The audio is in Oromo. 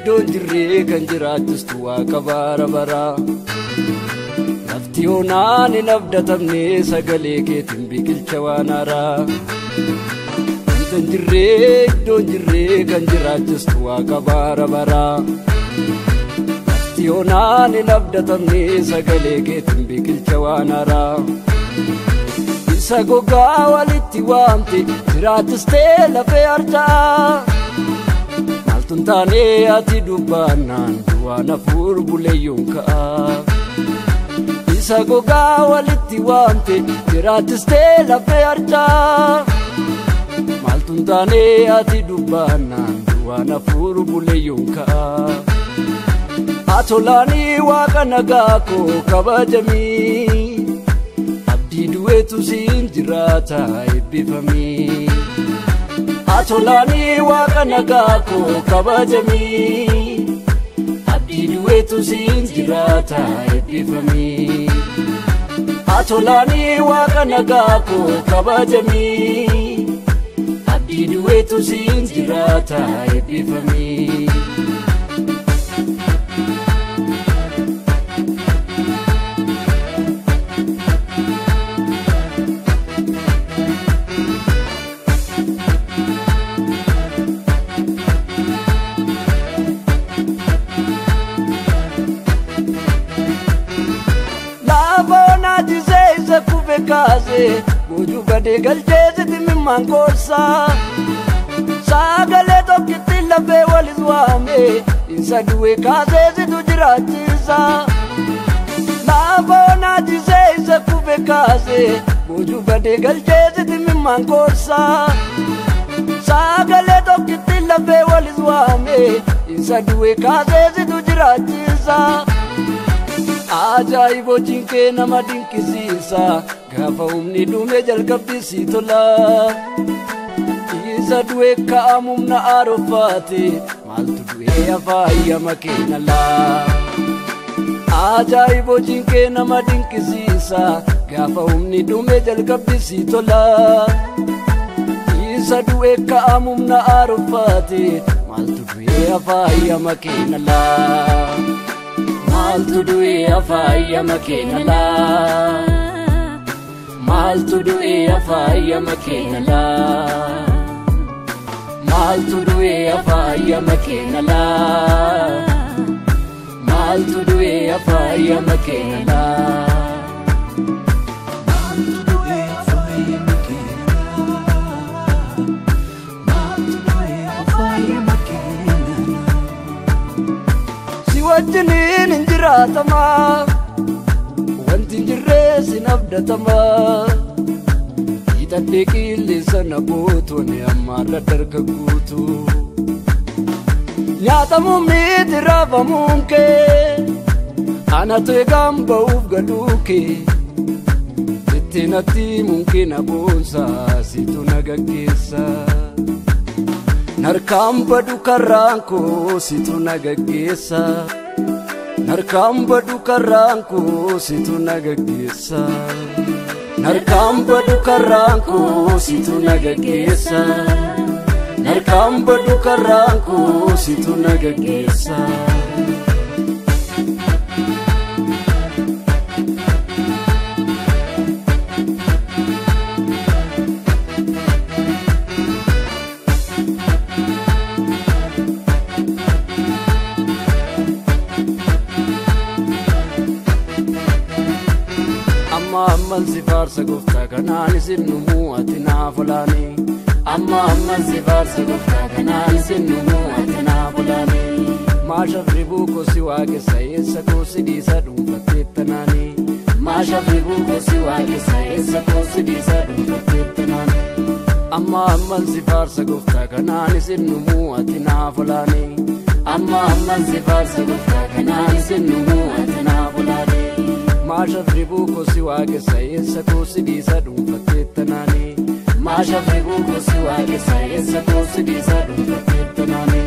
Don jirre kan jiraatus tuwaa kabaara bara lafti onaan hin abdatamne sagalee keetiin biqilcha waan haaraa don jirre kan jiraatus tuwaa kabaara bara lafti onaan hin abdatamne sagalee keetiin biqilcha waan haaraa isa gogaa walitti waamte jiraatus ta'e lafee harcaa Tuntane ati dubbanan duwana furbule yonka Isa gogaa walitti waamte jiraatis ta'e lafee harcaa Maal tuntane ati dubbanan duwana furbule yonka Atolaanii waaqa nagaa koo kabajamii Abdii du'eetu siin jiraata eebbifamii Atolaanii waaqa nagaa koo kabajamii Abdii du'eetu siin jiraata eebbifamii Atolaanii waaqa nagaa koo kabajamii Abdii du'eetu siin jiraata eebbifamii Kaze boju gade galcheze timman korsa sagale tokkitti lafe walizwame insa duwe kaze tujirachisa labona jise kuve kaze boju gade galcheze timman korsa sagale tokkitti lafe walizwame insa duwe kaze tujirachisa Ajaibo jinke nama dinkisiisa Gaafa humni dhume jalqabdisi tola Isa du'e ka'amumna arofaate Maaltu du'e afaayama keenya laa Ajaibo jinke nama dinkisiisa Gaafa humni dhume jalqabdisi tola Isa du'e ka'amumna arofaate Maaltu du'e afaayama keenya laa Maaltu du'e afaayama keenya laa Maaltu du'e afaayama keenya laa Maaltu du'e afaayama keenya laa Maaltu du'e afaayama keenya laa wajjiniin hin jiraatama wanti hin jirre sin abdatama hidhadhee qilleensa na bootoon ammaarra dargagguutu nyaatamuun miti raafamuun kee anatu eegaan ba'uuf galuu kee itti natti mumkina boonsa situ na gaggeessa Narkaan badu karraan koo situ na gaggeessa Narkaan badu karraan koo situ na gaggeessa Narkaan badu karraan koo situ na gaggeessa Narkaan badu karraan koo situ na gaggeessa Amman si farsa gofta kanaan isin numuu ati naafolaani Amman si farsa gofta kanaan isin numuu ati naafolaani Maashafri buukoo si waaqessa eessa koo si dhiisa dhuunfatteettanaani Maashafri buukoo si waaqessa eessa koo si dhiisa dhuunfatteettanaani Amman si farsa gofta kanaan isin numuu ati naafolaani Amman si farsa gofta kanaan isin numuu ati naafolaani Maashafri buukoo si waaqessa eessa koo si dhiisa dhuunfatteettanaani Maashafri kosi waaqessa eessa kosi dhiisa dhuunfatteettanaani.